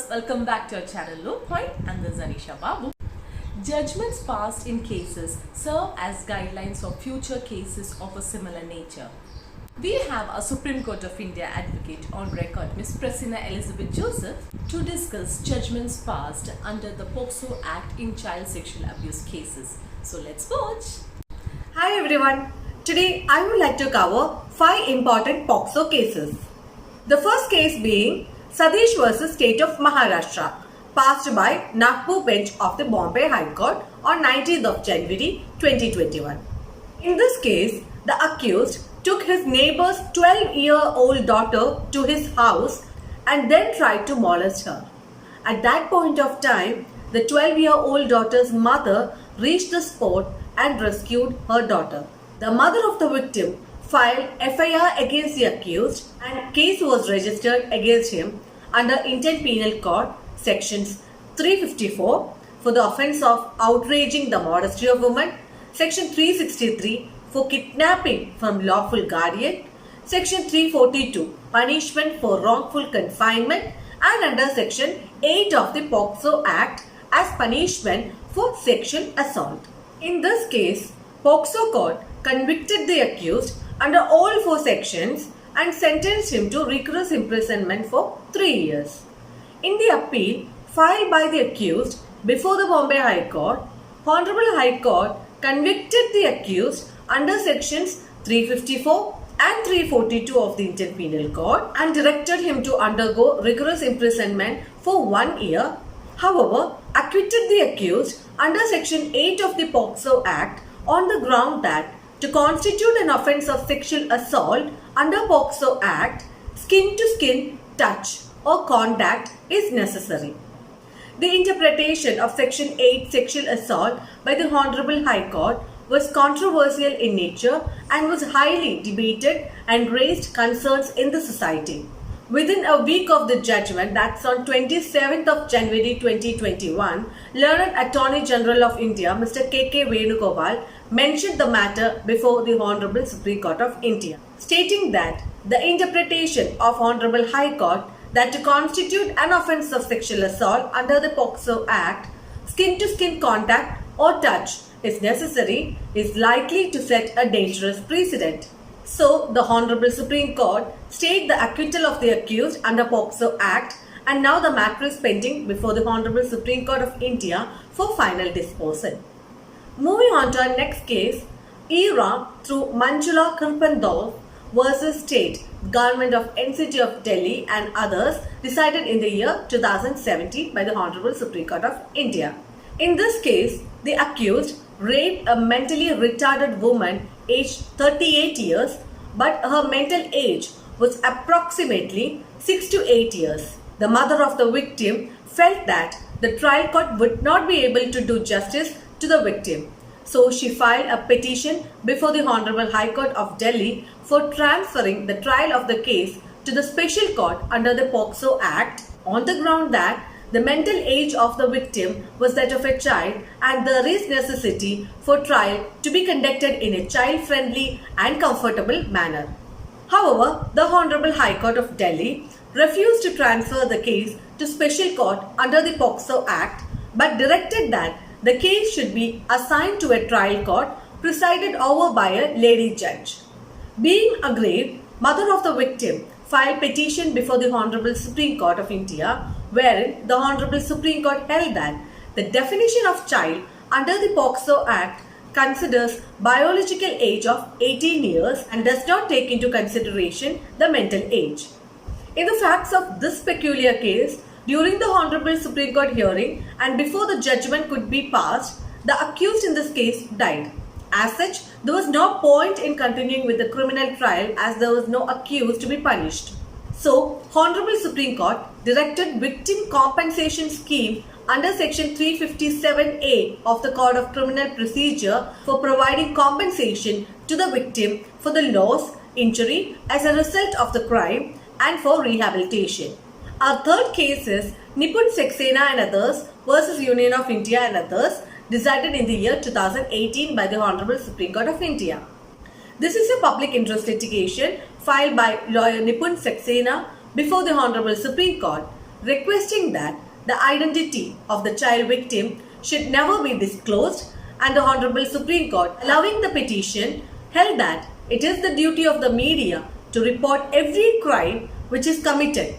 viewers, welcome back to our channel Low Point, and this is Anisha Babu. Judgments passed in cases serve as guidelines for future cases of a similar nature. We have a Supreme Court of India advocate on record, Ms. Praseena Elizabeth Joseph, to discuss judgments passed under the POCSO Act in child sexual abuse cases. So let's watch. Hi everyone. Today I would like to cover 5 important POCSO cases. The first case being Sadish vs. State of Maharashtra, passed by Nagpur bench of the Bombay High Court on 19th of January 2021. In this case, the accused took his neighbor's 12-year-old daughter to his house and then tried to molest her. At that point of time, the 12-year-old daughter's mother reached the spot and rescued her daughter. The mother of the victim filed FIR against the accused and case was registered against him under Indian Penal Code sections 354 for the offence of outraging the modesty of woman, section 363 for kidnapping from lawful guardian, section 342 punishment for wrongful confinement, and under section 8 of the POCSO Act as punishment for sexual assault. In this case, POCSO court convicted the accused under all 4 sections and sentenced him to rigorous imprisonment for 3 years. In the appeal filed by the accused before the Bombay High Court, Honorable High Court convicted the accused under sections 354 and 342 of the Indian Penal Code and directed him to undergo rigorous imprisonment for 1 year. However, acquitted the accused under section 8 of the POCSO Act on the ground that to constitute an offence of sexual assault under POCSO Act, skin-to-skin touch or contact is necessary. The interpretation of section 8 sexual assault by the Honorable High Court was controversial in nature and was highly debated and raised concerns in the society. Within a week of the judgment, that's on 27th of January 2021, Learned Attorney General of India, Mr. K.K. Venugopal, mentioned the matter before the Honorable Supreme Court of India, stating that the interpretation of Honorable High Court that to constitute an offence of sexual assault under the POCSO Act, skin-to-skin contact or touch is necessary is likely to set a dangerous precedent. So, the Honorable Supreme Court stayed the acquittal of the accused under POCSO Act, and now the matter is pending before the Honorable Supreme Court of India for final disposal. Moving on to our next case, ERA through Manjula Kirpandov versus State, Government of NCT of Delhi and others, decided in the year 2017 by the Honorable Supreme Court of India. In this case, the accused raped a mentally retarded woman aged 38 years, but her mental age was approximately 6 to 8 years. The mother of the victim felt that the trial court would not be able to do justice to the victim. So she filed a petition before the Honorable High Court of Delhi for transferring the trial of the case to the special court under the POCSO Act on the ground that the mental age of the victim was that of a child and there is necessity for trial to be conducted in a child-friendly and comfortable manner. However, the Honorable High Court of Delhi refused to transfer the case to special court under the POCSO Act but directed that the case should be assigned to a trial court presided over by a lady judge. Being aggrieved, mother of the victim filed petition before the Honorable Supreme Court of India, wherein the Honorable Supreme Court held that the definition of child under the POCSO Act considers biological age of 18 years and does not take into consideration the mental age. In the facts of this peculiar case, during the Honorable Supreme Court hearing and before the judgment could be passed, the accused in this case died. As such, there was no point in continuing with the criminal trial as there was no accused to be punished. So, Honorable Supreme Court directed victim compensation scheme under section 357A of the Code of Criminal Procedure for providing compensation to the victim for the loss, injury as a result of the crime and for rehabilitation. Our third case is Nipun Saxena and others versus Union of India and others, decided in the year 2018 by the Honorable Supreme Court of India. This is a public interest litigation filed by lawyer Nipun Saxena before the Honorable Supreme Court, requesting that the identity of the child victim should never be disclosed, and the Honorable Supreme Court, allowing the petition, held that it is the duty of the media to report every crime which is committed,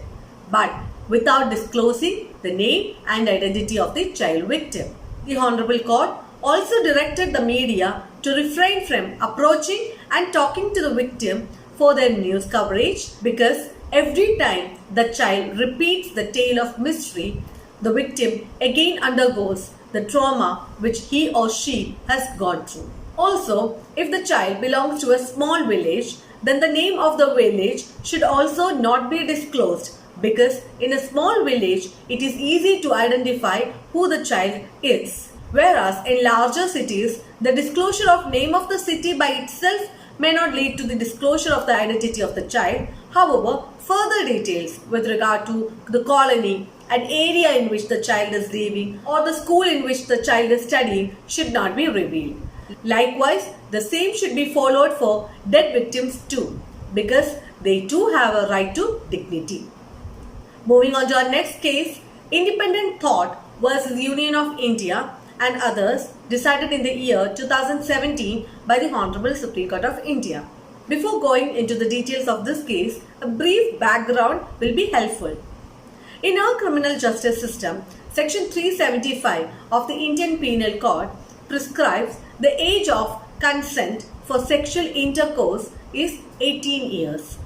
but without disclosing the name and identity of the child victim. The Honorable Court also directed the media to refrain from approaching and talking to the victim for their news coverage, because every time the child repeats the tale of mystery, the victim again undergoes the trauma which he or she has gone through. Also, if the child belongs to a small village, then the name of the village should also not be disclosed, because in a small village it is easy to identify who the child is. Whereas in larger cities, the disclosure of name of the city by itself may not lead to the disclosure of the identity of the child. However, further details with regard to the colony, an area in which the child is living, or the school in which the child is studying should not be revealed. Likewise, the same should be followed for dead victims too, because they too have a right to dignity. Moving on to our next case, Independent Thought versus Union of India and others, decided in the year 2017 by the Honorable Supreme Court of India. Before going into the details of this case, a brief background will be helpful. In our criminal justice system, Section 375 of the Indian Penal Code prescribes the age of consent for sexual intercourse is 18 years.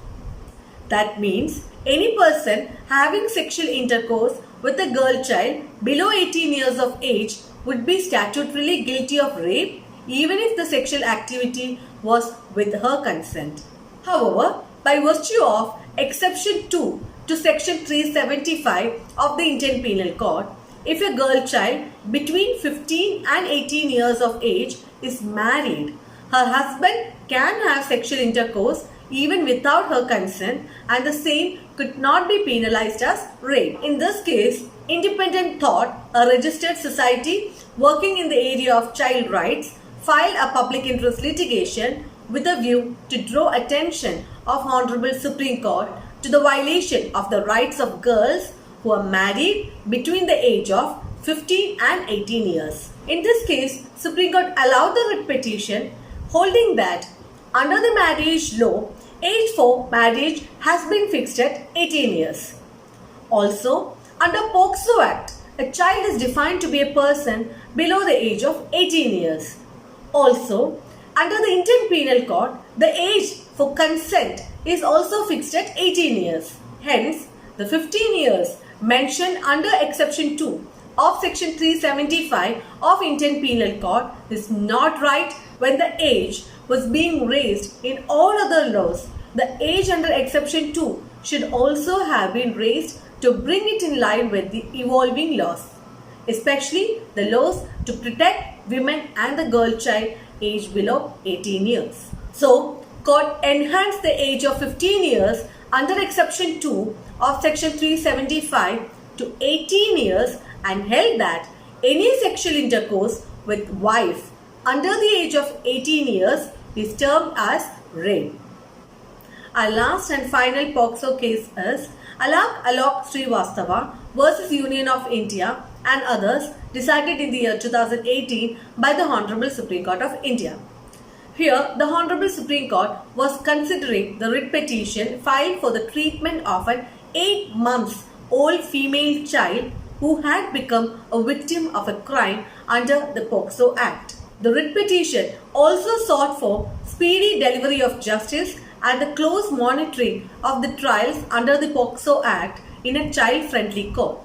That means any person having sexual intercourse with a girl child below 18 years of age would be statutorily guilty of rape, even if the sexual activity was with her consent. However, by virtue of Exception 2 to Section 375 of the Indian Penal Code, if a girl child between 15 and 18 years of age is married, her husband can have sexual intercourse even without her consent, and the same could not be penalized as rape. In this case, Independent Thought, a registered society working in the area of child rights, filed a public interest litigation with a view to draw attention of Honorable Supreme Court to the violation of the rights of girls who are married between the age of 15 and 18 years. In this case, Supreme Court allowed the writ petition, holding that under the marriage law, age for marriage has been fixed at 18 years. Also, under POCSO Act, a child is defined to be a person below the age of 18 years. Also, under the Indian Penal Code, the age for consent is also fixed at 18 years. Hence, the 15 years mentioned under Exception 2 of Section 375 of Indian Penal Code is not right when the age was being raised in all other laws. The age under Exception 2 should also have been raised to bring it in line with the evolving laws, especially the laws to protect women and the girl child aged below 18 years. So, Court enhanced the age of 15 years under Exception 2 of Section 375 to 18 years and held that any sexual intercourse with wife under the age of 18 years is termed as rape. Our last and final POCSO case is Alok Srivastava versus Union of India and others, decided in the year 2018 by the Honorable Supreme Court of India. Here, the Honorable Supreme Court was considering the writ petition filed for the treatment of an 8-month-old female child who had become a victim of a crime under the POCSO Act. The writ petition also sought for speedy delivery of justice and the close monitoring of the trials under the POCSO Act in a child-friendly court,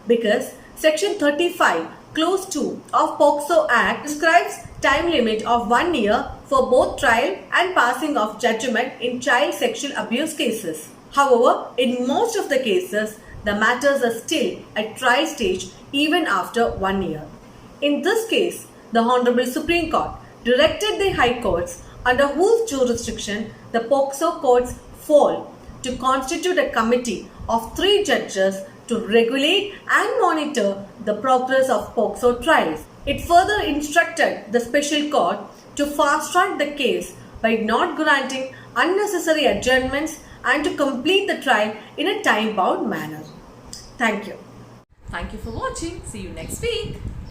because Section 35, Clause 2 of POCSO Act describes time limit of 1 year for both trial and passing of judgment in child sexual abuse cases. However, in most of the cases, the matters are still at trial stage even after 1 year. In this case, the Honorable Supreme Court directed the High Courts under whose jurisdiction the POCSO courts fall to constitute a committee of 3 judges to regulate and monitor the progress of POCSO trials. It further instructed the special court to fast-track the case by not granting unnecessary adjournments and to complete the trial in a time-bound manner. Thank you. Thank you for watching. See you next week.